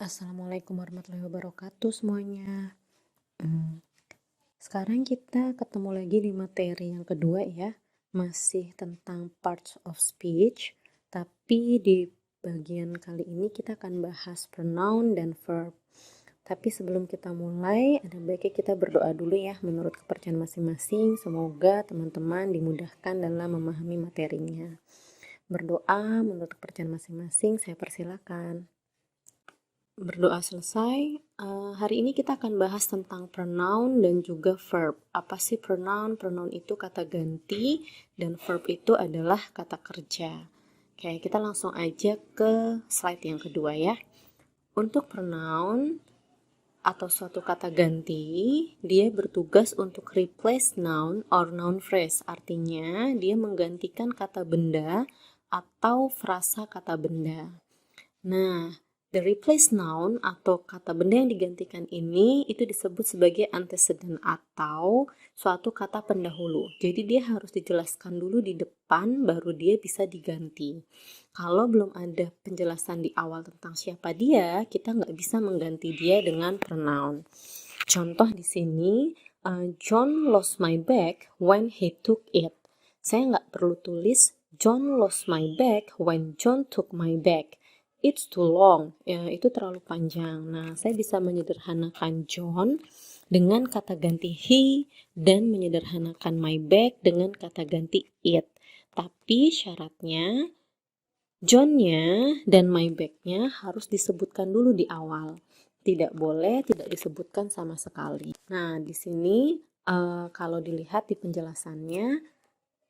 Assalamualaikum warahmatullahi wabarakatuh semuanya. Sekarang kita ketemu lagi di materi yang kedua ya, masih tentang parts of speech, tapi di bagian kali ini kita akan bahas pronoun dan verb. Tapi sebelum kita mulai, ada baiknya kita berdoa dulu ya menurut kepercayaan masing-masing. Semoga teman-teman dimudahkan dalam memahami materinya. Berdoa menurut kepercayaan masing-masing, saya persilakan. Berdoa selesai, hari ini kita akan bahas tentang pronoun dan juga verb. Apa sih pronoun? Pronoun itu kata ganti dan verb itu adalah kata kerja. Oke, kita langsung aja ke slide yang kedua ya. Untuk pronoun atau suatu kata ganti, dia bertugas untuk replace noun or noun phrase. Artinya, dia menggantikan kata benda atau frasa kata benda. Nah, the replace noun atau kata benda yang digantikan ini itu disebut sebagai antecedent atau suatu kata pendahulu. Jadi dia harus dijelaskan dulu di depan baru dia bisa diganti. Kalau belum ada penjelasan di awal tentang siapa dia, kita nggak bisa mengganti dia dengan pronoun. Contoh di sini, John lost my bag when he took it. Saya nggak perlu tulis John lost my bag when John took my bag. It's too long, ya, itu terlalu panjang. Nah, saya bisa menyederhanakan John dengan kata ganti he dan menyederhanakan my bag dengan kata ganti it. Tapi syaratnya John-nya dan my bag-nya harus disebutkan dulu di awal. Tidak boleh tidak disebutkan sama sekali. Nah, di sini kalau dilihat di penjelasannya,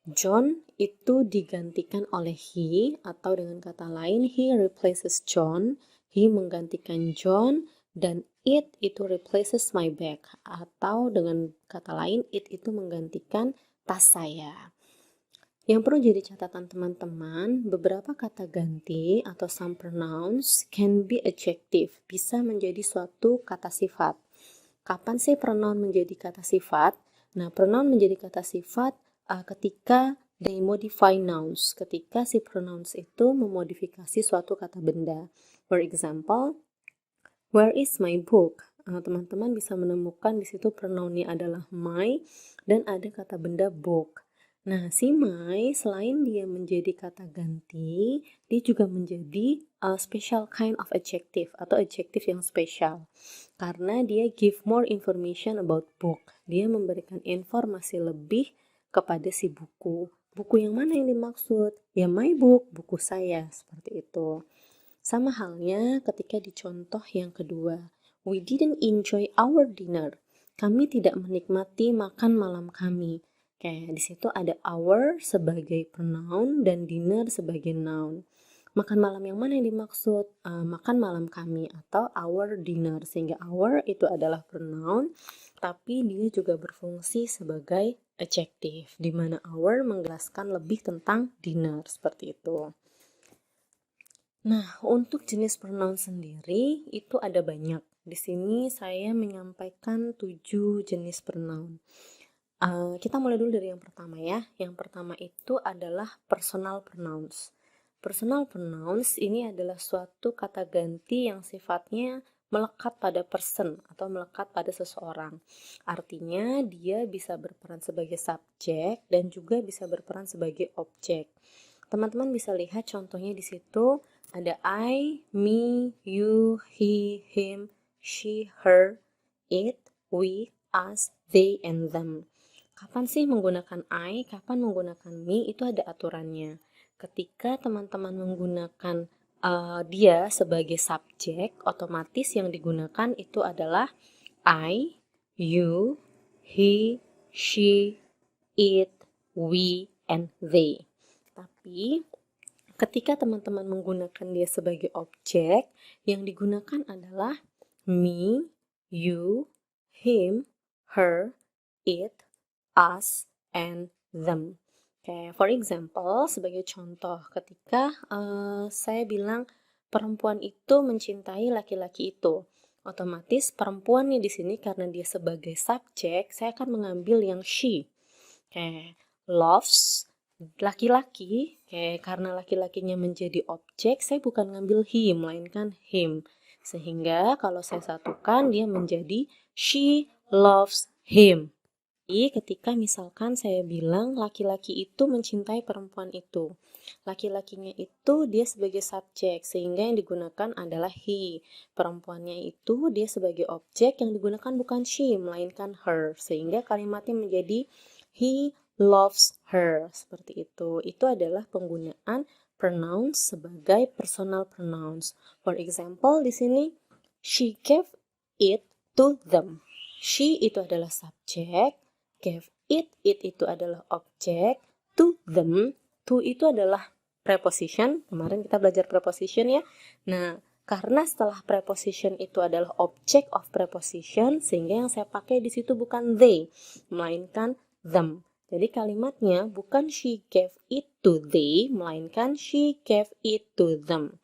John itu digantikan oleh he, atau dengan kata lain he replaces John, he menggantikan John, dan it itu replaces my bag, atau dengan kata lain it itu menggantikan tas saya. Yang perlu jadi catatan teman-teman, beberapa kata ganti atau some pronouns can be adjective, bisa menjadi suatu kata sifat. Kapan sih pronoun menjadi kata sifat? Nah, pronoun menjadi kata sifat ketika they modify nouns, ketika si pronouns itu memodifikasi suatu kata benda. For example, where is my book? Teman-teman bisa menemukan di situ pronounnya adalah my dan ada kata benda book. Nah, si my selain dia menjadi kata ganti, dia juga menjadi special kind of adjective atau adjective yang spesial. Karena dia give more information about book. Dia memberikan informasi lebih kepada si buku. Buku yang mana yang dimaksud? Ya my book, buku saya, seperti itu. Sama halnya ketika di contoh yang kedua. We didn't enjoy our dinner. Kami tidak menikmati makan malam kami. Kayak di situ ada our sebagai pronoun dan dinner sebagai noun. Makan malam yang mana yang dimaksud? Makan malam kami atau our dinner. Sehingga our itu adalah pronoun, tapi dia juga berfungsi sebagai adjective, di mana our menjelaskan lebih tentang dinner, seperti itu. Nah, untuk jenis pronoun sendiri itu ada banyak. Di sini saya menyampaikan 7 jenis pronoun. Kita mulai dulu dari yang pertama ya. Yang pertama itu adalah personal pronouns. Personal pronouns ini adalah suatu kata ganti yang sifatnya melekat pada person atau melekat pada seseorang. Artinya dia bisa berperan sebagai subjek dan juga bisa berperan sebagai objek. Teman-teman bisa lihat contohnya di situ ada I, me, you, he, him, she, her, it, we, us, they, and them. Kapan sih menggunakan I, kapan menggunakan me, itu ada aturannya. Ketika teman-teman menggunakan dia sebagai subjek, otomatis yang digunakan itu adalah I, you, he, she, it, we, and they. Tapi ketika teman-teman menggunakan dia sebagai objek, yang digunakan adalah me, you, him, her, it, us, and them. For example, sebagai contoh, ketika saya bilang perempuan itu mencintai laki-laki itu, otomatis perempuannya di sini karena dia sebagai subjek, saya akan mengambil yang she. Loves laki-laki, karena laki-lakinya menjadi objek, saya bukan ngambil him, melainkan him. Sehingga kalau saya satukan dia menjadi she loves him. Jadi ketika misalkan saya bilang laki-laki itu mencintai perempuan itu. Laki-lakinya itu dia sebagai subjek sehingga yang digunakan adalah he. Perempuannya itu dia sebagai objek yang digunakan bukan she melainkan her. Sehingga kalimatnya menjadi he loves her. Seperti itu. Itu adalah penggunaan pronouns sebagai personal pronouns. For example di sini she gave it to them. She itu adalah subjek, gave it itu adalah objek, to them, to itu adalah preposition. Kemarin kita belajar preposition ya. Nah, karena setelah preposition itu adalah object of preposition, sehingga yang saya pakai di situ bukan they, melainkan them. Jadi kalimatnya bukan she gave it to they, melainkan she gave it to them.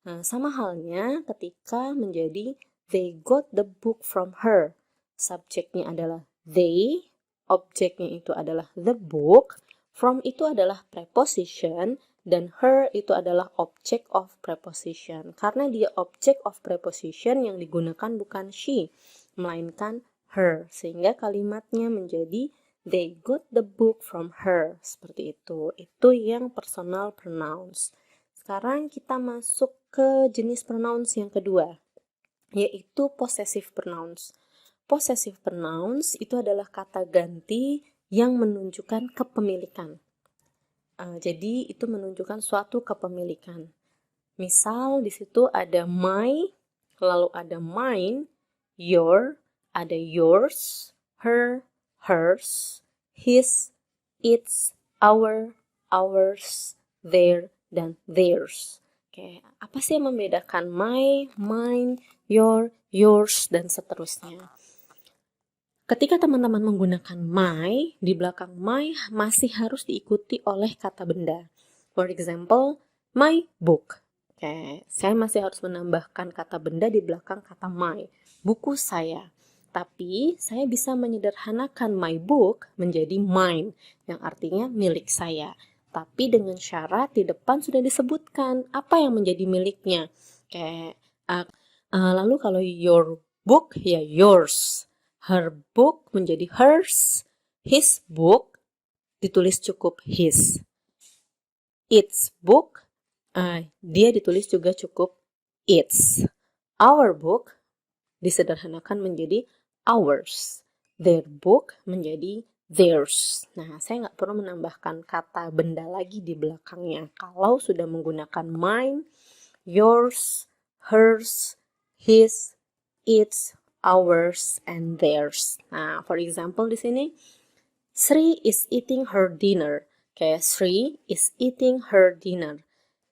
Nah, sama halnya ketika menjadi they got the book from her. Subjeknya adalah they, objeknya itu adalah the book, from itu adalah preposition, dan her itu adalah object of preposition. Karena dia object of preposition yang digunakan bukan she, melainkan her. Sehingga kalimatnya menjadi they got the book from her. Seperti itu. Itu yang personal pronouns. Sekarang kita masuk ke jenis pronouns yang kedua, yaitu possessive pronouns. Possessive pronouns itu adalah kata ganti yang menunjukkan kepemilikan. Jadi itu menunjukkan suatu kepemilikan. Misal di situ ada my, lalu ada mine, your, ada yours, her, hers, his, its, our, ours, their, dan theirs. Oke, apa sih yang membedakan my, mine, your, yours, dan seterusnya? Ketika teman-teman menggunakan my, di belakang my masih harus diikuti oleh kata benda. For example, my book. Oke, saya masih harus menambahkan kata benda di belakang kata my. Buku saya. Tapi saya bisa menyederhanakan my book menjadi mine, yang artinya milik saya. Tapi dengan syarat di depan sudah disebutkan apa yang menjadi miliknya. Kayak lalu kalau your book ya yours, her book menjadi hers, his book ditulis cukup his, its book dia ditulis juga cukup its, our book disederhanakan menjadi ours, their book menjadi theirs. Nah, saya nggak perlu menambahkan kata benda lagi di belakangnya. Kalau sudah menggunakan mine, yours, hers, his, its, ours, and theirs. Nah, for example di sini, Sri is eating her dinner. Kayak Sri is eating her dinner.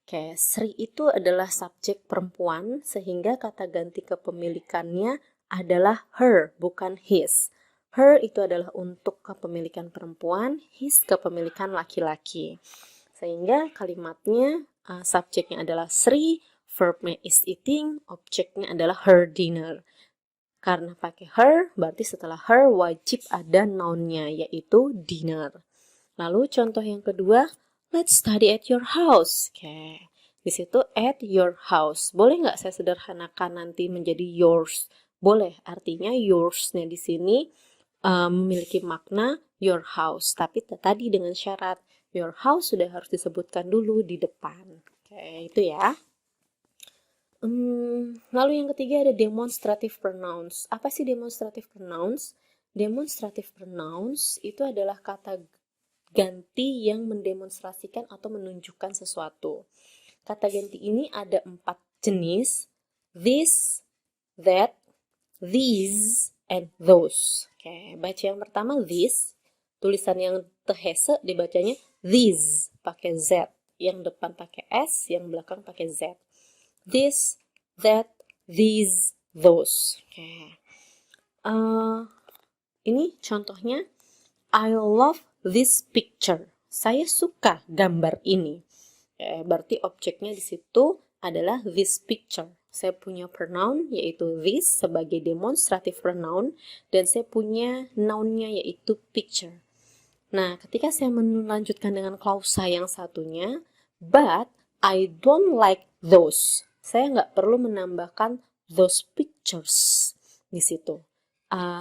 Kayak Sri itu adalah subjek perempuan, sehingga kata ganti kepemilikannya adalah her, bukan his. Her itu adalah untuk kepemilikan perempuan, his kepemilikan laki-laki. Sehingga kalimatnya subjeknya adalah Sri, verbnya is eating, objeknya adalah her dinner. Karena pakai her, berarti setelah her wajib ada nounnya, yaitu dinner. Lalu contoh yang kedua, let's study at your house. Oke, di situ at your house. Boleh nggak saya sederhanakan nanti menjadi yours? Boleh, artinya yours-nya di sini memiliki makna your house. Tapi tadi dengan syarat your house sudah harus disebutkan dulu di depan. Oke, itu ya. Lalu yang ketiga ada demonstrative pronouns. Apa sih demonstrative pronouns? Demonstrative pronouns itu adalah kata ganti yang mendemonstrasikan atau menunjukkan sesuatu. Kata ganti ini ada 4 jenis. This, that, these, and those. Oke, baca yang pertama this. Tulisan yang tehese dibacanya these, pakai Z. Yang depan pakai S, yang belakang pakai Z. This, that, these, those. Oke. Ini contohnya. I love this picture. Saya suka gambar ini. Berarti objeknya di situ adalah this picture. Saya punya pronoun yaitu this sebagai demonstrative pronoun dan saya punya noun-nya yaitu picture. Nah, ketika saya melanjutkan dengan klausa yang satunya, but I don't like those. Saya nggak perlu menambahkan those pictures di situ.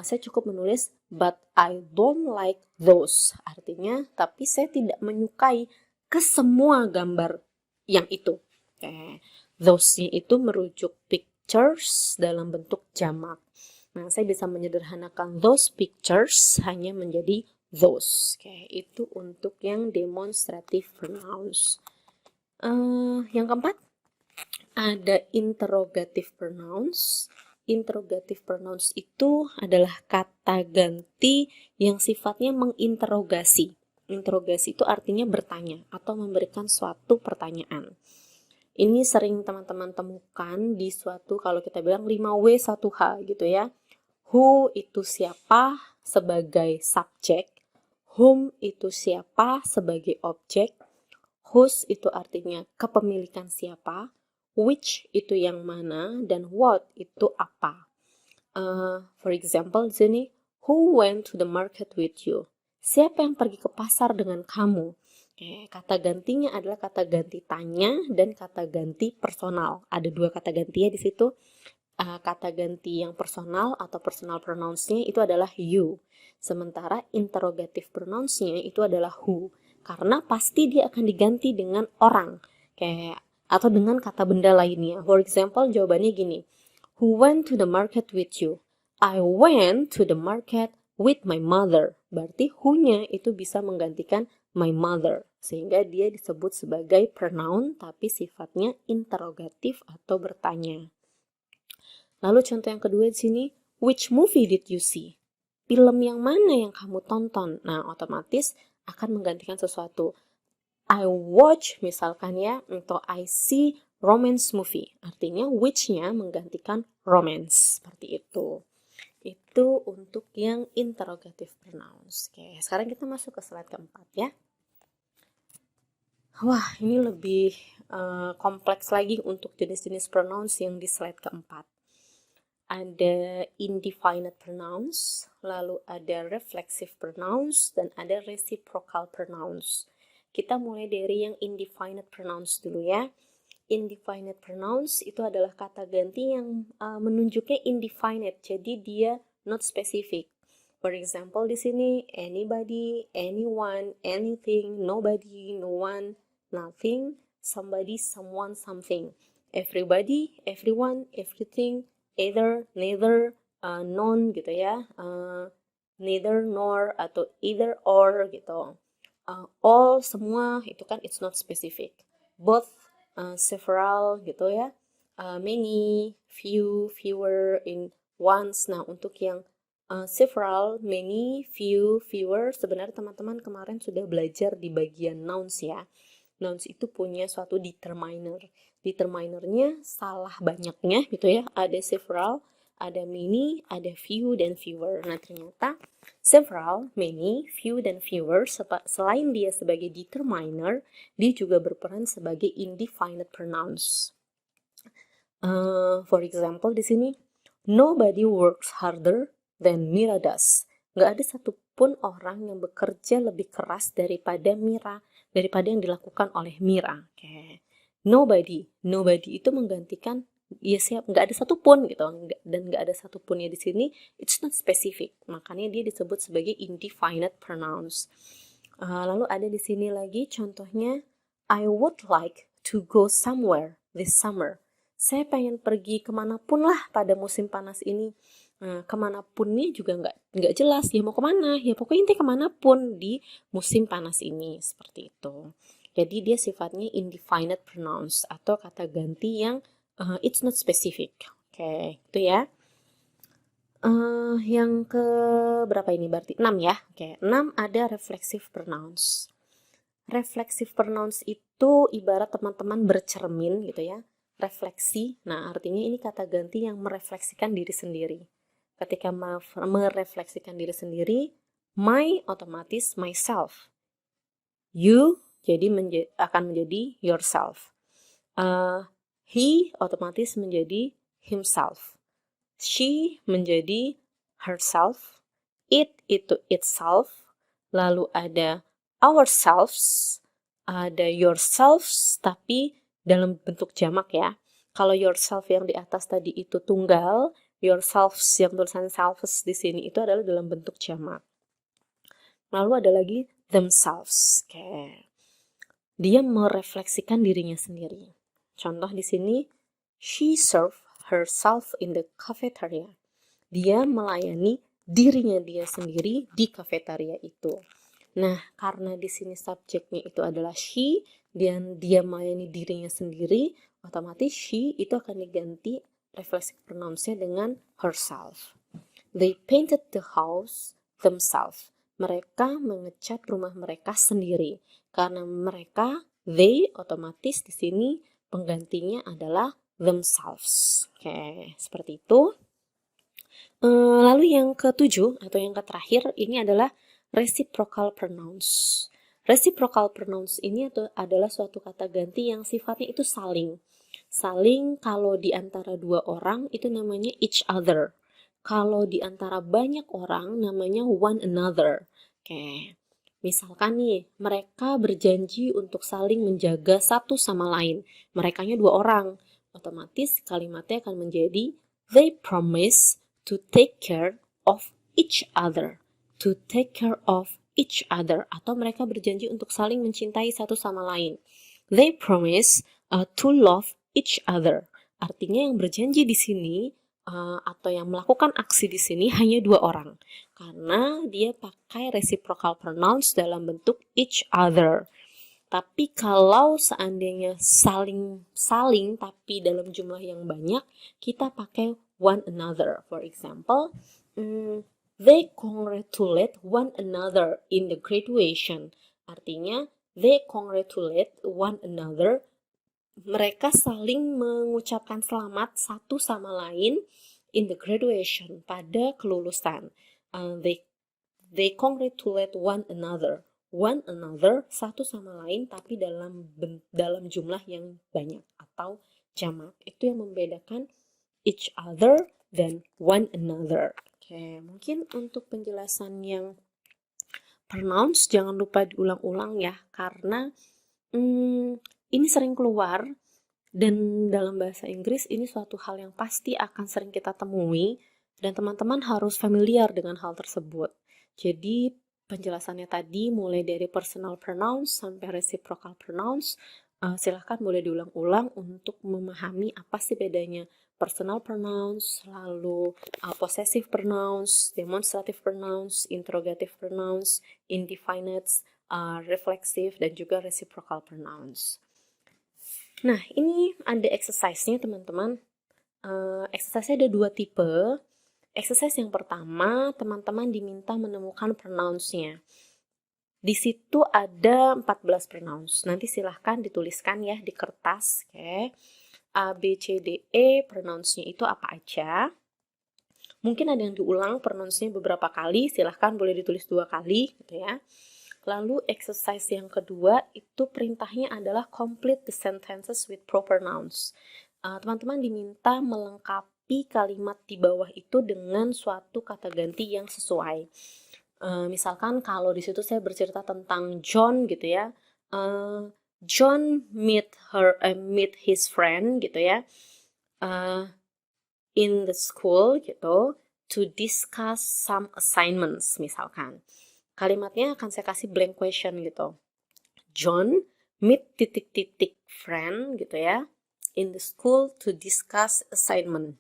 Saya cukup menulis but I don't like those. Artinya, tapi saya tidak menyukai kesemua gambar yang itu. Those-nya itu merujuk pictures dalam bentuk jamak. Nah, saya bisa menyederhanakan those pictures hanya menjadi those. Itu untuk yang demonstrative pronouns. Yang keempat, ada interrogative pronouns. Interrogative pronouns itu adalah kata ganti yang sifatnya menginterogasi. Interogasi itu artinya bertanya atau memberikan suatu pertanyaan. Ini sering teman-teman temukan di suatu, kalau kita bilang 5W 1H gitu ya. Who itu siapa sebagai subjek, whom itu siapa sebagai objek, whose itu artinya kepemilikan siapa, which itu yang mana, dan what itu apa. For example, di sini, who went to the market with you? Siapa yang pergi ke pasar dengan kamu? Kata gantinya adalah kata ganti tanya dan kata ganti personal. Ada dua kata ganti ya di situ. Kata ganti yang personal atau personal pronouns-nya itu adalah you. Sementara interrogative pronouns-nya itu adalah who. Karena pasti dia akan diganti dengan orang. Atau dengan kata benda lainnya. For example, jawabannya gini. Who went to the market with you? I went to the market with my mother. Berarti who-nya itu bisa menggantikan my mother. Sehingga dia disebut sebagai pronoun tapi sifatnya interrogatif atau bertanya. Lalu contoh yang kedua di sini, which movie did you see? Film yang mana yang kamu tonton? Nah, otomatis akan menggantikan sesuatu. I watch misalkan ya, atau I see romance movie. Artinya which-nya menggantikan romance. Seperti itu. Itu untuk yang interrogative pronouns. Oke, sekarang kita masuk ke slide keempat ya. Wah, ini lebih kompleks lagi untuk jenis-jenis pronouns yang di slide keempat. Ada indefinite pronouns, lalu ada reflexive pronouns, dan ada reciprocal pronouns. Kita mulai dari yang indefinite pronouns dulu ya. Indefinite pronouns itu adalah kata ganti yang menunjuknya indefinite, jadi dia not specific. For example, di sini anybody, anyone, anything, nobody, no one, nothing, somebody, someone, something. Everybody, everyone, everything, either, neither, none gitu ya. Neither, nor, atau either, or gitu. All, semua, itu kan it's not specific. Both, several gitu ya. Many, few, fewer, in once. Nah, untuk yang several, many, few, fewer, sebenarnya teman-teman kemarin sudah belajar di bagian nouns ya. Nouns itu punya suatu determiner. Determinernya salah banyaknya gitu ya. Ada several, ada many, ada few, dan fewer. Nah, ternyata several, many, few, dan fewer, selain dia sebagai determiner, dia juga berperan sebagai indefinite pronouns. For example, di sini, nobody works harder than Mira does. Nggak ada satupun orang yang bekerja lebih keras daripada Mira, daripada yang dilakukan oleh Mira. Nobody itu menggantikan ya siap, nggak ada satupun gitu, dan nggak ada satupunnya di sini, it's not specific, makanya dia disebut sebagai indefinite pronouns. Lalu ada di sini lagi contohnya, I would like to go somewhere this summer. Saya pengen pergi kemanapun lah pada musim panas ini. Kemanapunnya juga nggak jelas, ya mau kemana, ya pokoknya intinya kemanapun di musim panas ini, seperti itu. Jadi dia sifatnya indefinite pronouns atau kata ganti yang it's not specific. Oke, itu ya. Yang ke berapa ini berarti? 6 ya. Oke, 6 ada reflexive pronouns. Reflexive pronouns itu ibarat teman-teman bercermin gitu ya. Refleksi, nah artinya ini kata ganti yang merefleksikan diri sendiri. Ketika merefleksikan diri sendiri, my otomatis myself. You jadi akan menjadi yourself. He otomatis menjadi himself. She menjadi herself. It itu itself. Lalu ada ourselves. Ada yourselves tapi dalam bentuk jamak ya. Kalau yourself yang di atas tadi itu tunggal, yourselves yang tulisan selves di sini itu adalah dalam bentuk jamak. Lalu ada lagi themselves. Oke. Dia merefleksikan dirinya sendiri. Contoh di sini, she served herself in the cafeteria. Dia melayani dirinya dia sendiri di kafetaria itu. Nah, karena di sini subjeknya itu adalah she dan dia melayani dirinya sendiri, otomatis she itu akan diganti reflexive pronouns-nya dengan herself. They painted the house themselves. Mereka mengecat rumah mereka sendiri. Karena mereka, they otomatis di sini penggantinya adalah themselves. Oke, seperti itu. Lalu yang ketujuh atau yang terakhir ini adalah reciprocal pronouns. Reciprocal pronouns ini adalah suatu kata ganti yang sifatnya itu saling. Saling kalau di antara dua orang itu namanya each other. Kalau di antara banyak orang namanya one another. Oke. Misalkan nih, mereka berjanji untuk saling menjaga satu sama lain. Merekanya dua orang. Otomatis kalimatnya akan menjadi they promise to take care of each other. To take care of each other. Atau mereka berjanji untuk saling mencintai satu sama lain. They promise to love each other. Artinya yang berjanji di sini atau yang melakukan aksi di sini hanya dua orang. Karena dia pakai reciprocal pronouns dalam bentuk each other. Tapi kalau seandainya saling tapi dalam jumlah yang banyak, kita pakai one another. For example, they congratulate one another in the graduation. Artinya, they congratulate one another. Mereka saling mengucapkan selamat satu sama lain in the graduation, pada kelulusan. They congratulate one another satu sama lain tapi dalam jumlah yang banyak atau jamak. Itu yang membedakan each other dan one another. Oke, mungkin untuk penjelasan yang pronouns jangan lupa diulang-ulang ya, karena ini sering keluar dan dalam bahasa Inggris ini suatu hal yang pasti akan sering kita temui dan teman-teman harus familiar dengan hal tersebut. Jadi penjelasannya tadi mulai dari personal pronouns sampai reciprocal pronouns, silahkan boleh diulang-ulang untuk memahami apa sih bedanya personal pronouns, lalu possessive pronouns, demonstrative pronouns, interrogative pronouns, indefinites, reflexive, dan juga reciprocal pronouns. Nah, ini ada exercise-nya teman-teman. Exercise-nya ada dua tipe. Exercise yang pertama, teman-teman diminta menemukan pronouns-nya. Di situ ada 14 pronouns. Nanti silahkan dituliskan ya di kertas. Oke. A, B, C, D, E, pronouns-nya itu apa aja. Mungkin ada yang diulang pronouns-nya beberapa kali. Silahkan boleh ditulis 2 kali gitu ya. Lalu exercise yang kedua itu perintahnya adalah complete the sentences with proper nouns. Teman-teman diminta melengkapi kalimat di bawah itu dengan suatu kata ganti yang sesuai. Misalkan kalau di situ saya bercerita tentang John gitu ya. John meet his friend gitu ya. In the school gitu to discuss some assignments misalkan. Kalimatnya akan saya kasih blank question gitu. John meet titik-titik friend gitu ya in the school to discuss assignment.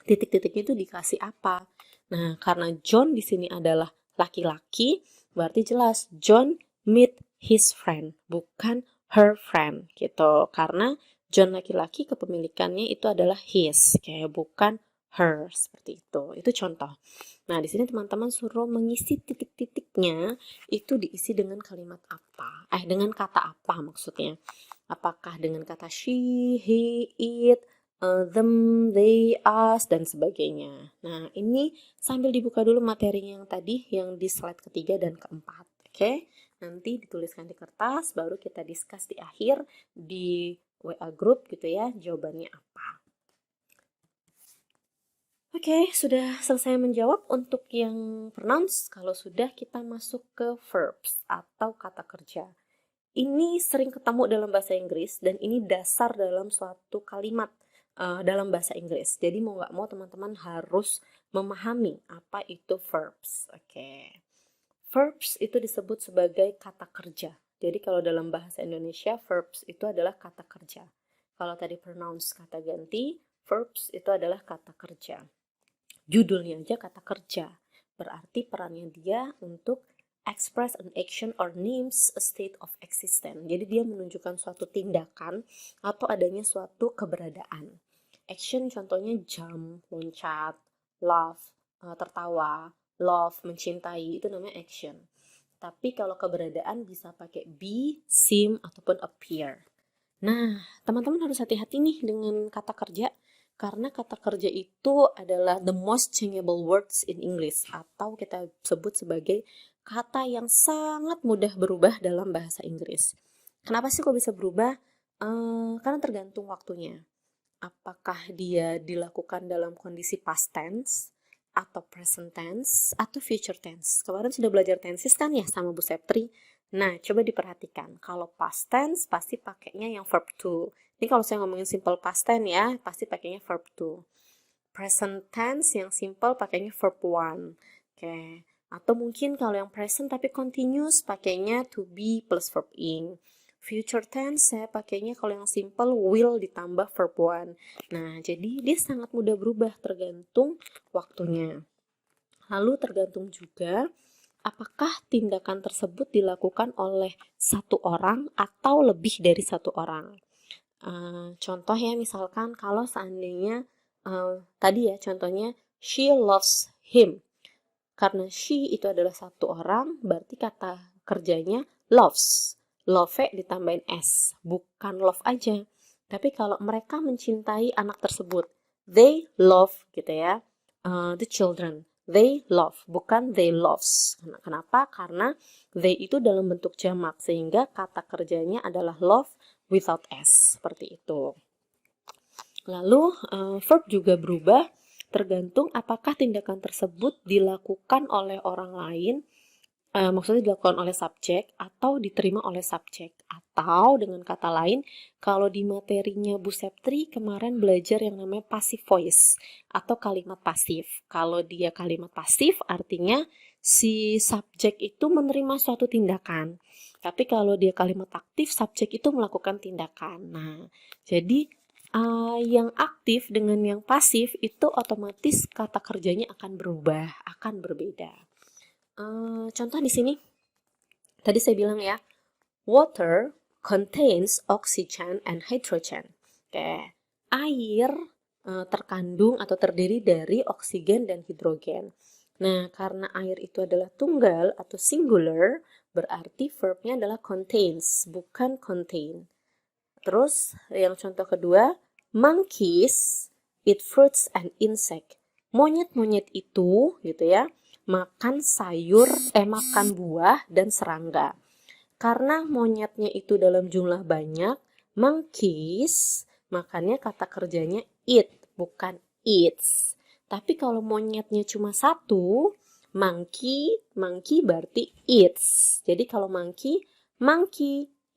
Titik-titiknya itu dikasih apa? Nah, karena John di sini adalah laki-laki, berarti jelas John meet his friend, bukan her friend gitu. Karena John laki-laki kepemilikannya itu adalah his, kayak bukan her, seperti itu. Itu contoh. Nah, di sini teman-teman suruh mengisi titik-titiknya itu diisi dengan kalimat apa? Dengan kata apa maksudnya? Apakah dengan kata she, he, it, them, they, us, dan sebagainya. Nah, ini sambil dibuka dulu materinya yang tadi, yang di slide ketiga dan keempat. Oke, nanti dituliskan di kertas, baru kita discuss di akhir di WA group gitu ya, jawabannya apa. Oke, sudah selesai menjawab untuk yang pronouns. Kalau sudah, kita masuk ke verbs atau kata kerja. Ini sering ketemu dalam bahasa Inggris dan ini dasar dalam suatu kalimat dalam bahasa Inggris. Jadi mau nggak mau teman-teman harus memahami apa itu verbs. Oke. Verbs itu disebut sebagai kata kerja. Jadi kalau dalam bahasa Indonesia, verbs itu adalah kata kerja. Kalau tadi pronouns kata ganti, verbs itu adalah kata kerja. Judulnya aja kata kerja. Berarti perannya dia untuk express an action or names a state of existence. Jadi dia menunjukkan suatu tindakan atau adanya suatu keberadaan. Action contohnya jump, loncat, laugh, tertawa, love, mencintai, itu namanya action. Tapi kalau keberadaan bisa pakai be, seem, ataupun appear. Nah, teman-teman harus hati-hati nih dengan kata kerja, karena kata kerja itu adalah the most changeable words in English, atau kita sebut sebagai kata yang sangat mudah berubah dalam bahasa Inggris. Kenapa sih kok bisa berubah? Karena tergantung waktunya. Apakah dia dilakukan dalam kondisi past tense, atau present tense, atau future tense. Kemarin sudah belajar tenses kan ya sama Bu Septri. Nah, coba diperhatikan. Kalau past tense pasti pakainya yang verb to. Ini kalau saya ngomongin simple past tense ya, pasti pakainya verb to. Present tense yang simple pakainya verb one. Oke. Atau mungkin kalau yang present tapi continuous pakainya to be plus verb ing. Future tense saya pakainya kalau yang simple will ditambah verb one. Nah, jadi dia sangat mudah berubah tergantung waktunya. Lalu tergantung juga apakah tindakan tersebut dilakukan oleh satu orang atau lebih dari satu orang. Contoh ya, misalkan kalau seandainya tadi ya contohnya she loves him. Karena she itu adalah satu orang, berarti kata kerjanya loves. Love ditambahin s, bukan love aja. Tapi kalau mereka mencintai anak tersebut, they love gitu ya, the children. They love, bukan they loves. Kenapa? Karena they itu dalam bentuk jamak, sehingga kata kerjanya adalah love without s, seperti itu. Lalu verb juga berubah tergantung apakah tindakan tersebut dilakukan oleh orang lain, maksudnya dilakukan oleh subjek atau diterima oleh subjek. Atau dengan kata lain, kalau di materinya Bu Septri kemarin belajar yang namanya passive voice atau kalimat pasif. Kalau dia kalimat pasif artinya si subjek itu menerima suatu tindakan. Tapi kalau dia kalimat aktif, subjek itu melakukan tindakan. Nah, jadi yang aktif dengan yang pasif itu otomatis kata kerjanya akan berubah, akan berbeda. Contoh di sini, tadi saya bilang ya, water contains oxygen and hydrogen. Oke, air terkandung atau terdiri dari oksigen dan hidrogen. Nah, karena air itu adalah tunggal atau singular, berarti verbnya adalah contains, bukan contain. Terus yang contoh kedua, monkeys eat fruits and insect. Monyet-monyet itu gitu ya, makan sayur, makan buah dan serangga. Karena monyetnya itu dalam jumlah banyak, monkeys, makanya kata kerjanya eat, bukan eats. Tapi kalau monyetnya cuma satu, monkey berarti eats. Jadi kalau monkey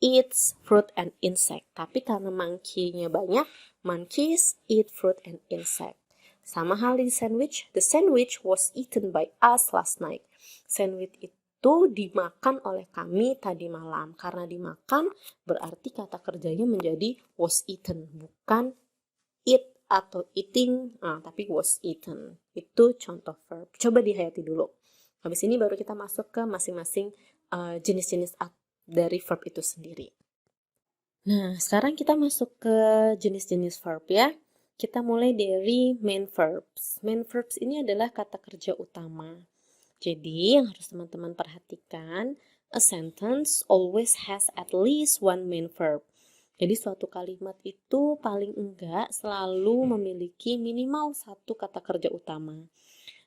eats fruit and insect. Tapi karena monkey-nya banyak, monkeys eat fruit and insect. Sama hal di sandwich. The sandwich was eaten by us last night. Sandwich itu dimakan oleh kami tadi malam. Karena dimakan berarti kata kerjanya menjadi was eaten, bukan eat atau eating, tapi was eaten. Itu contoh verb. Coba dihayati dulu. Habis ini baru kita masuk ke masing-masing jenis-jenis dari verb itu sendiri. Nah, sekarang kita masuk ke jenis-jenis verb ya. Kita mulai dari main verbs. Main verbs ini adalah kata kerja utama. Jadi, yang harus teman-teman perhatikan, a sentence always has at least one main verb. Jadi, suatu kalimat itu paling enggak selalu memiliki minimal satu kata kerja utama.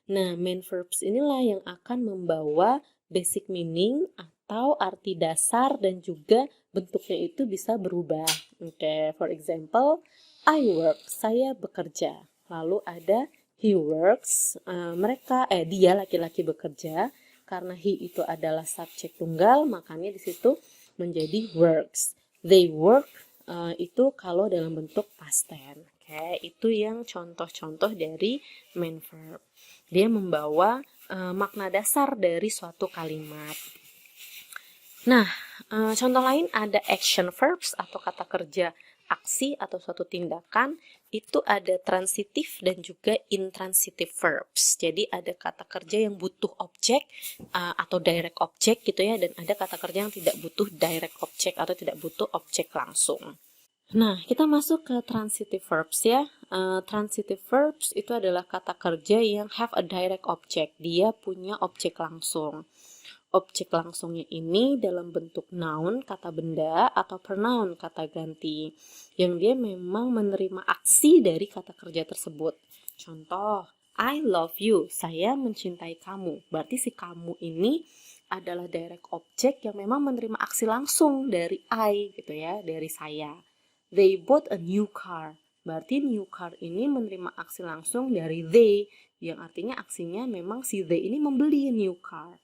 Nah, main verbs inilah yang akan membawa basic meaning atau arti dasar dan juga bentuknya itu bisa berubah. Oke, for example, I work, saya bekerja. Lalu ada he works, dia laki-laki bekerja. Karena he itu adalah subjek tunggal, makanya di situ menjadi works. They work itu kalau dalam bentuk past tense. Oke, itu yang contoh-contoh dari main verb. Dia membawa makna dasar dari suatu kalimat. Nah, contoh lain ada action verbs atau kata kerja aksi atau suatu tindakan. Itu ada transitive dan juga intransitive verbs. Jadi ada kata kerja yang butuh objek atau direct object gitu ya, dan ada kata kerja yang tidak butuh direct object atau tidak butuh objek langsung. Nah, kita masuk ke transitive verbs ya. Transitive verbs itu adalah kata kerja yang have a direct object. Dia punya objek langsung. Objek langsungnya ini dalam bentuk noun, kata benda, atau pronoun, kata ganti. Yang dia memang menerima aksi dari kata kerja tersebut. Contoh, I love you, saya mencintai kamu. Berarti si kamu ini adalah direct object yang memang menerima aksi langsung dari I gitu ya, dari saya. They bought a new car. Berarti new car ini menerima aksi langsung dari they, yang artinya aksinya memang si they ini membeli new car.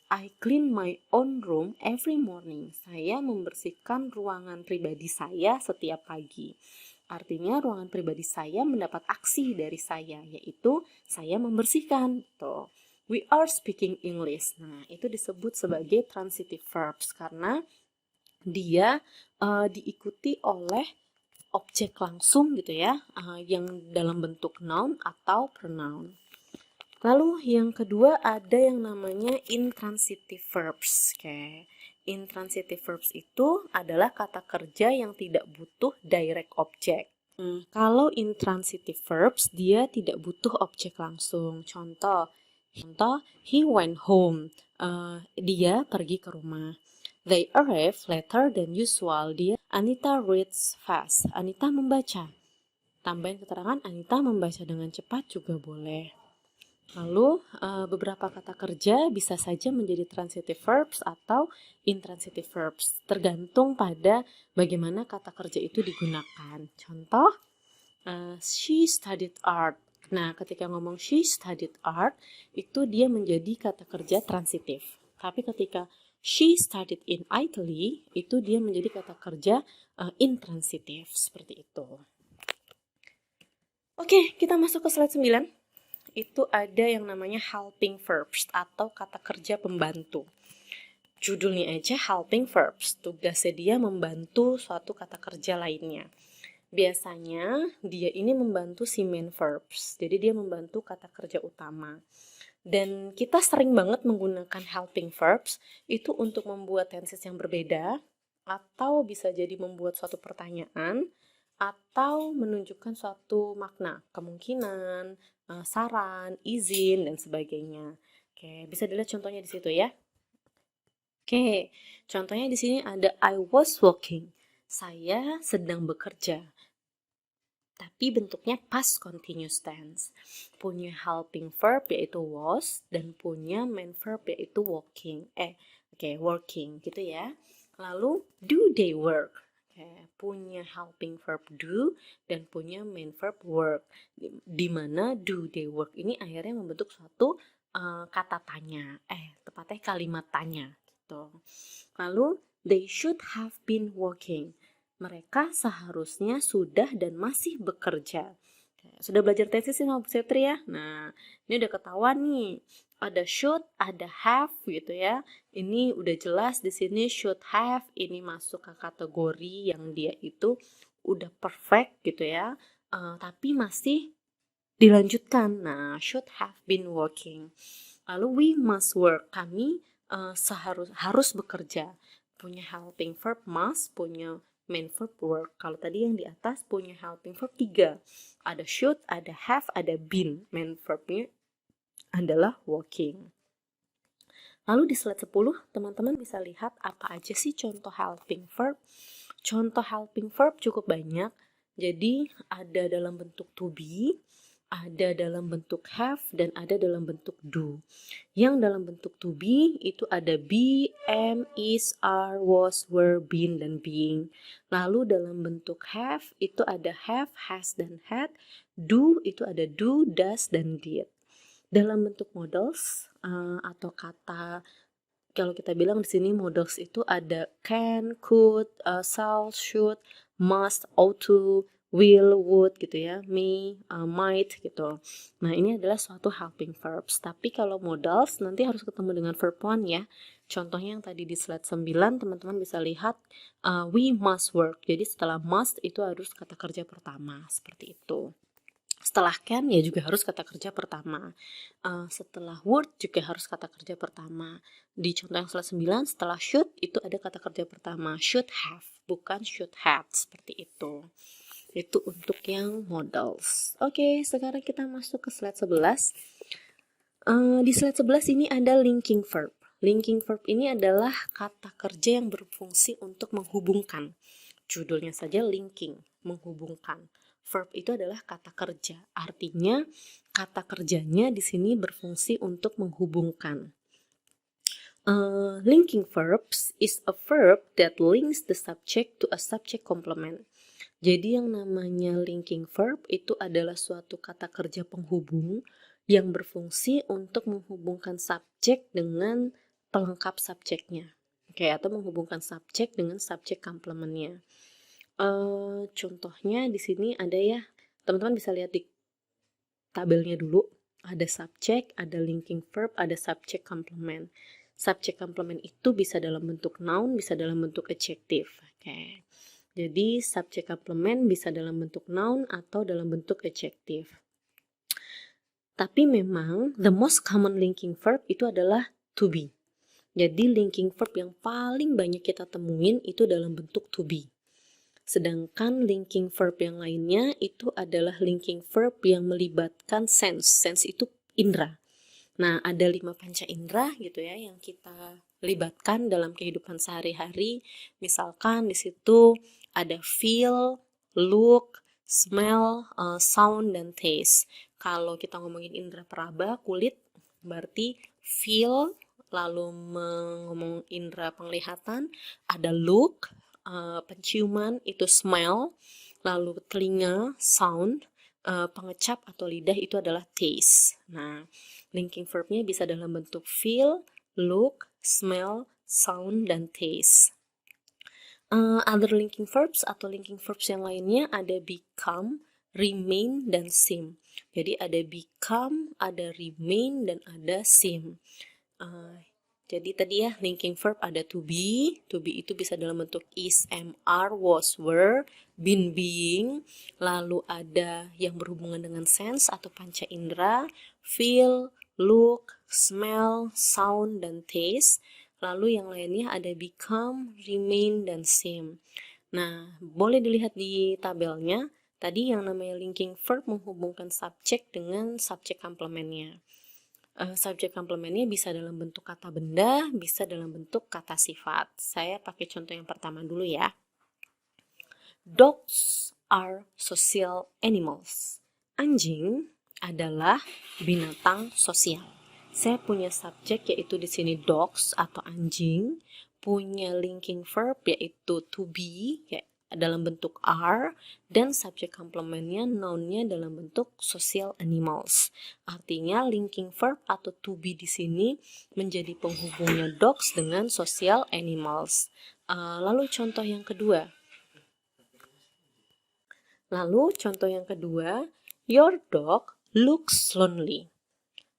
I clean my own room every morning. Saya membersihkan ruangan pribadi saya setiap pagi. Artinya ruangan pribadi saya mendapat aksi dari saya, yaitu saya membersihkan. Tuh. We are speaking English. Nah, itu disebut sebagai transitive verbs karena dia diikuti oleh objek langsung gitu ya, yang dalam bentuk noun atau pronoun. Lalu yang kedua ada yang namanya intransitive verbs. Oke. Intransitive verbs itu adalah kata kerja yang tidak butuh direct object. Kalau intransitive verbs dia tidak butuh objek langsung. Contoh, he went home. Dia pergi ke rumah. They arrive later than usual. Anita reads fast. Anita membaca. Tambahin keterangan Anita membaca dengan cepat juga boleh. Lalu beberapa kata kerja bisa saja menjadi transitive verbs atau intransitive verbs. Tergantung pada bagaimana kata kerja itu digunakan. Contoh, she studied art. Nah, ketika ngomong she studied art, itu dia menjadi kata kerja transitif. Tapi ketika she studied in Italy, itu dia menjadi kata kerja intransitif, seperti itu. Oke, kita masuk ke slide 9. Itu ada yang namanya helping verbs atau kata kerja pembantu. Judulnya aja helping verbs, tugasnya dia membantu suatu kata kerja lainnya. Biasanya dia ini membantu si main verbs, jadi dia membantu kata kerja utama. Dan kita sering banget menggunakan helping verbs itu untuk membuat tenses yang berbeda, atau bisa jadi membuat suatu pertanyaan, atau menunjukkan suatu makna, kemungkinan, saran, izin, dan sebagainya. Oke, bisa dilihat contohnya di situ ya. Oke, contohnya di sini ada I was working. Saya sedang bekerja. Tapi bentuknya past continuous tense. Punya helping verb yaitu was dan punya main verb yaitu working. Working gitu ya. Lalu do they work? Punya helping verb do dan punya main verb work. Di mana do they work ini akhirnya membentuk suatu kata tanya. Tepatnya kalimat tanya gitu. Lalu they should have been working. Mereka seharusnya sudah dan masih bekerja. Sudah belajar tesis sama Bu Setri ya? Nah, ini udah ketahuan nih. Ada should, ada have gitu ya. Ini udah jelas di sini should have ini masuk ke kategori yang dia itu udah perfect gitu ya. Tapi masih dilanjutkan. Nah, should have been working. Lalu we must work. Kami harus bekerja. Punya helping verb must, punya main verb work. Kalau tadi yang di atas punya helping verb 3. Ada should, ada have, ada been. Main verbnya adalah working. Lalu di slide 10, teman-teman bisa lihat apa aja sih contoh helping verb. Contoh helping verb cukup banyak. Jadi ada dalam bentuk to be, ada dalam bentuk have, dan ada dalam bentuk do. Yang dalam bentuk to be itu ada be, am, is, are, was, were, been, dan being. Lalu dalam bentuk have itu ada have, has, dan had. Do itu ada do, does, dan did. Dalam bentuk modals atau kata, kalau kita bilang di sini modals itu ada can, could, shall, should, must, ought to, will, would gitu ya, may, might gitu. Nah, ini adalah suatu helping verbs. Tapi kalau modals nanti harus ketemu dengan verb one ya. Contohnya yang tadi di slide 9, teman-teman bisa lihat we must work. Jadi setelah must itu harus kata kerja pertama, seperti itu. Setelah can ya juga harus kata kerja pertama. Setelah would juga harus kata kerja pertama. Di contoh yang slide 9, setelah should itu ada kata kerja pertama. Should have, bukan should had, seperti itu. Itu untuk yang modals. Oke, sekarang kita masuk ke slide 11. Di slide 11 ini ada linking verb. Linking verb ini adalah kata kerja yang berfungsi untuk menghubungkan. Judulnya saja linking, menghubungkan. Verb itu adalah kata kerja. Artinya kata kerjanya di sini berfungsi untuk menghubungkan. Linking verbs is a verb that links the subject to a subject complement. Jadi yang namanya linking verb itu adalah suatu kata kerja penghubung yang berfungsi untuk menghubungkan subjek dengan pelengkap subjeknya. Oke, atau menghubungkan subjek dengan subjek komplementnya. Contohnya di sini ada ya, teman-teman bisa lihat di tabelnya dulu. Ada subjek, ada linking verb, ada subjek komplement. Subjek komplement itu bisa dalam bentuk noun, bisa dalam bentuk adjective. Oke. Jadi subjek komplement bisa dalam bentuk noun atau dalam bentuk adjective. Tapi memang the most common linking verb itu adalah to be. Jadi linking verb yang paling banyak kita temuin itu dalam bentuk to be. Sedangkan linking verb yang lainnya itu adalah linking verb yang melibatkan sense. Sense itu indera. Nah, ada 5 panca indera gitu ya yang kita libatkan dalam kehidupan sehari-hari. Misalkan di situ ada feel, look, smell, sound, dan taste. Kalau kita ngomongin indera peraba, kulit, berarti feel, lalu ngomong indera penglihatan, ada look, penciuman itu smell, lalu telinga sound, pengecap atau lidah itu adalah taste. Nah, linking verbnya bisa dalam bentuk feel, look, smell, sound, dan taste. Other linking verbs atau linking verbs yang lainnya ada become, remain, dan seem. Jadi ada become, ada remain, dan ada seem. Jadi tadi ya linking verb ada to be itu bisa dalam bentuk is, am, are, was, were, been, being. Lalu ada yang berhubungan dengan sense atau panca indera, feel, look, smell, sound, dan taste. Lalu yang lainnya ada become, remain, dan seem. Nah, boleh dilihat di tabelnya. Tadi yang namanya linking verb menghubungkan subjek dengan subjek komplementnya. Subjek komplementnya bisa dalam bentuk kata benda, bisa dalam bentuk kata sifat. Saya pakai contoh yang pertama dulu ya. Dogs are social animals. Anjing adalah binatang sosial. Saya punya subjek yaitu di sini dogs atau anjing, punya linking verb yaitu to be dalam bentuk are, dan subjek komplementnya noun-nya dalam bentuk social animals. Artinya linking verb atau to be di sini menjadi penghubungnya dogs dengan social animals. Lalu contoh yang kedua. Your dog looks lonely.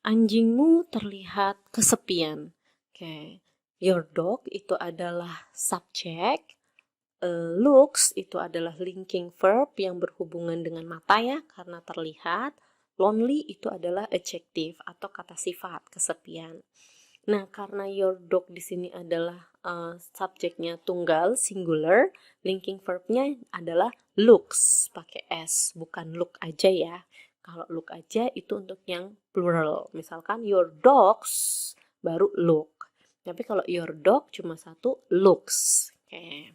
Anjingmu terlihat kesepian. Oke. Your dog itu adalah subjek. Looks itu adalah linking verb yang berhubungan dengan mata ya, karena terlihat. Lonely itu adalah adjective atau kata sifat, kesepian. Nah, karena your dog di sini adalah subjeknya tunggal, singular, linking verbnya adalah looks, pakai S, bukan look aja ya. Kalau look aja itu untuk yang plural. Misalkan your dogs, baru look. Tapi kalau your dog cuma satu, looks. Oke.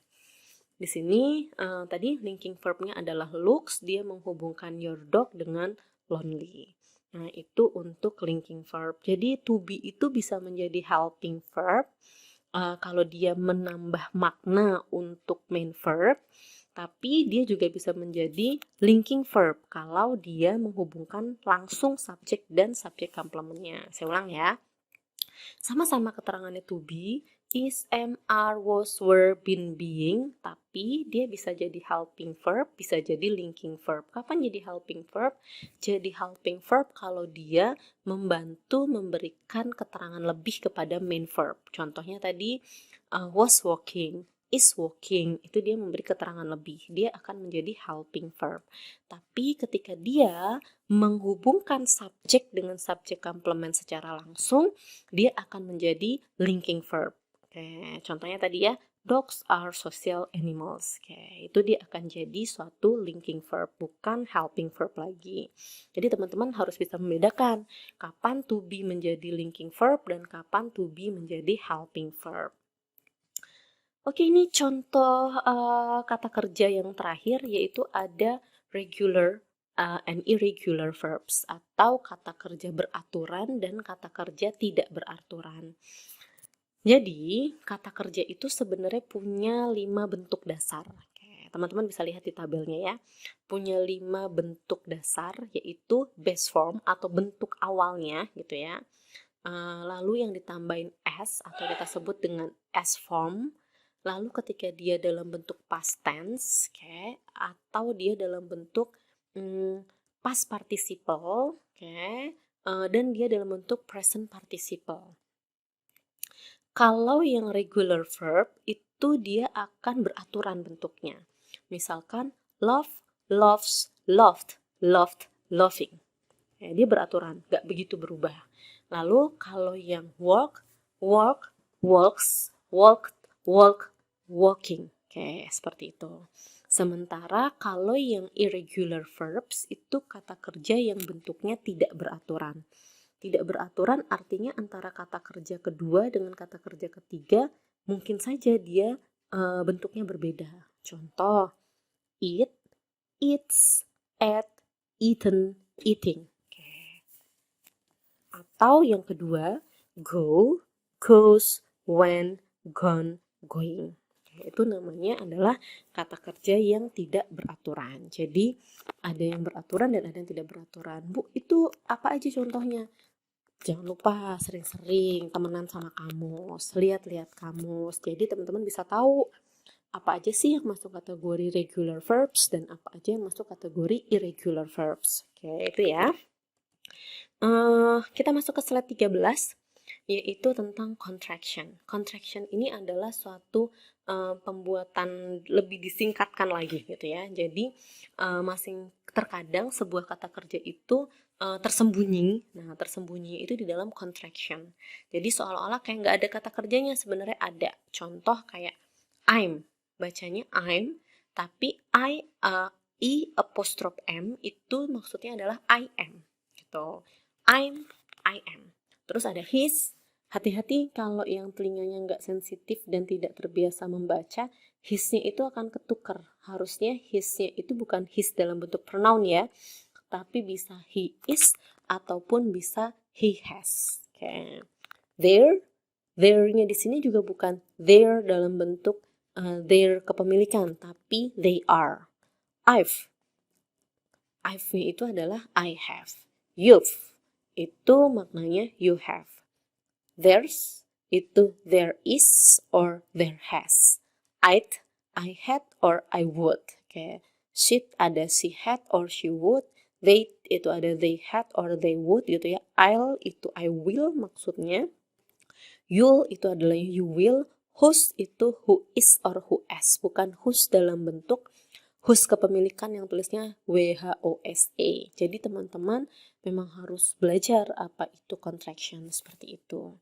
Di sini tadi linking verbnya adalah looks, dia menghubungkan your dog dengan lonely. Nah, itu untuk linking verb. Jadi to be itu bisa menjadi helping verb kalau dia menambah makna untuk main verb, tapi dia juga bisa menjadi linking verb kalau dia menghubungkan langsung subjek dan subjek komplementnya. Saya ulang ya. Sama-sama keterangannya to be, Is, am, are, was, were, been, being, tapi dia bisa jadi helping verb, bisa jadi linking verb. Kapan jadi helping verb? Jadi helping verb kalau dia membantu memberikan keterangan lebih kepada main verb. Contohnya tadi was walking, is walking, itu dia memberi keterangan lebih. Dia akan menjadi helping verb. Tapi ketika dia menghubungkan subjek dengan subjek komplement secara langsung, dia akan menjadi linking verb. Oke, contohnya tadi ya, dogs are social animals. Oke, itu dia akan jadi suatu linking verb, bukan helping verb lagi. Jadi teman-teman harus bisa membedakan kapan to be menjadi linking verb dan kapan to be menjadi helping verb. Oke, ini contoh kata kerja yang terakhir, yaitu ada regular and irregular verbs, atau kata kerja beraturan dan kata kerja tidak beraturan. Jadi, kata kerja itu sebenarnya punya 5 bentuk dasar. Oke, teman-teman bisa lihat di tabelnya ya. Punya 5 bentuk dasar, yaitu base form atau bentuk awalnya gitu ya. Lalu yang ditambahin s atau kita sebut dengan s form. Lalu ketika dia dalam bentuk past tense, okay, atau dia dalam bentuk past participle, okay, dan dia dalam bentuk present participle. Kalau yang regular verb itu dia akan beraturan bentuknya. Misalkan love, loves, loved, loved, loving. Ya, dia beraturan, gak begitu berubah. Lalu kalau yang work, work, works, walked, walk, walking. Oke, seperti itu. Sementara kalau yang irregular verbs itu kata kerja yang bentuknya tidak beraturan. Tidak beraturan artinya antara kata kerja kedua dengan kata kerja ketiga mungkin saja dia bentuknya berbeda. Contoh, eat, eats, ate, eaten, eating. Okay. Atau yang kedua, go, goes, went, gone, going. Itu namanya adalah kata kerja yang tidak beraturan. Jadi ada yang beraturan dan ada yang tidak beraturan. Bu, itu apa aja contohnya? Jangan lupa sering-sering temenan sama kamus, lihat-lihat kamus. Jadi teman-teman bisa tahu apa aja sih yang masuk kategori regular verbs dan apa aja yang masuk kategori irregular verbs. Oke, itu ya. Kita masuk ke slide 13, yaitu tentang contraction. Contraction ini adalah suatu pembuatan lebih disingkatkan lagi gitu ya. Jadi terkadang sebuah kata kerja itu tersembunyi. Nah, tersembunyi itu di dalam contraction. Jadi seolah-olah kayak nggak ada kata kerjanya, sebenarnya ada. Contoh kayak I'm, bacanya I'm, tapi I apostrophe M itu maksudnya adalah I am gitu. I am. Terus ada his. Hati-hati kalau yang telinganya nggak sensitif dan tidak terbiasa membaca, his-nya itu akan ketukar. Harusnya his-nya itu bukan his dalam bentuk pronoun ya, tapi bisa he is ataupun bisa he has. Okay. There-nya di sini juga bukan there dalam bentuk their kepemilikan, tapi they are. I've-nya itu adalah I have. You've itu maknanya you have. There's itu there is or there has. I had or I would. Okay. She'd ada she had or she would. They itu ada they had or they would gitu ya. I'll itu I will maksudnya. You'll itu adalah you will. Whose itu who is or who has. Bukan whose dalam bentuk whose kepemilikan yang tulisnya WHOSE. Jadi teman-teman memang harus belajar apa itu contraction seperti itu.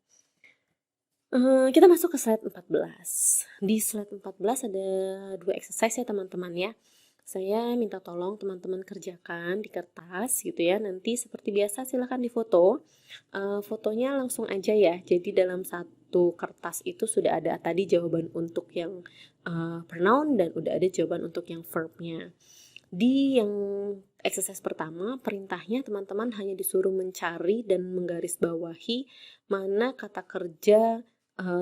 Kita masuk ke slide 14. Di slide 14 ada 2 exercise ya teman-teman ya. Saya minta tolong teman-teman kerjakan di kertas gitu ya. Nanti seperti biasa silahkan difoto. Fotonya langsung aja ya. Jadi dalam satu kertas itu sudah ada tadi jawaban untuk yang pronoun dan udah ada jawaban untuk yang verbnya. Di yang exercise pertama, perintahnya teman-teman hanya disuruh mencari dan menggarisbawahi mana kata kerja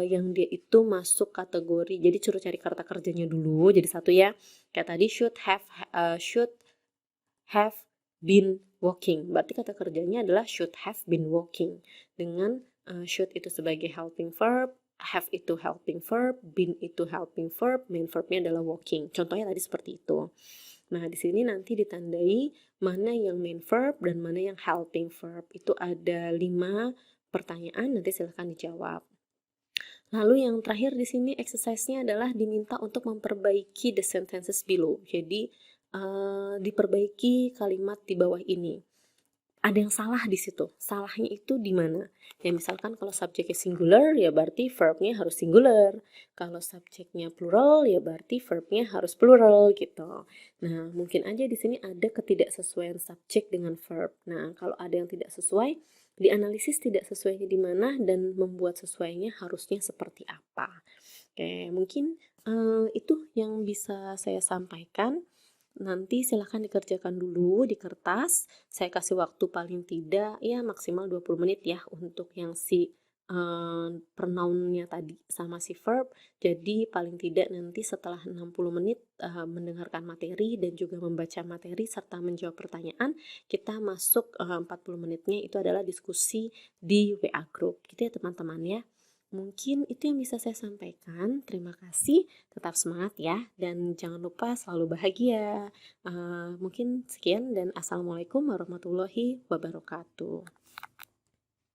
yang dia itu masuk kategori. Jadi suruh cari kata kerjanya dulu. Jadi satu ya. Kayak tadi should have been walking. Berarti kata kerjanya adalah should have been walking. Dengan should itu sebagai helping verb, have itu helping verb, been itu helping verb, main verbnya adalah walking. Contohnya tadi seperti itu. Nah, di sini nanti ditandai mana yang main verb dan mana yang helping verb. Itu ada 5 pertanyaan, nanti silahkan dijawab. Lalu yang terakhir di sini exercise-nya adalah diminta untuk memperbaiki the sentences below. Jadi, diperbaiki kalimat di bawah ini. Ada yang salah di situ. Salahnya itu di mana? Ya misalkan kalau subjeknya singular, ya berarti verbnya harus singular. Kalau subjeknya plural, ya berarti verbnya harus plural gitu. Nah, mungkin aja di sini ada ketidaksesuaian subjek dengan verb. Nah, kalau ada yang tidak sesuai, dianalisis tidak sesuainya di mana dan membuat sesuainya harusnya seperti apa. Oke, mungkin itu yang bisa saya sampaikan. Nanti silahkan dikerjakan dulu di kertas. Saya kasih waktu paling tidak ya maksimal 20 menit ya untuk yang si pronoun-nya tadi sama si verb. Jadi paling tidak nanti setelah 60 menit mendengarkan materi dan juga membaca materi serta menjawab pertanyaan, kita masuk 40 menitnya itu adalah diskusi di WA group. Gitu ya teman-teman ya. Mungkin itu yang bisa saya sampaikan. Terima kasih, tetap semangat ya, dan jangan lupa selalu bahagia. Mungkin sekian dan assalamualaikum warahmatullahi wabarakatuh.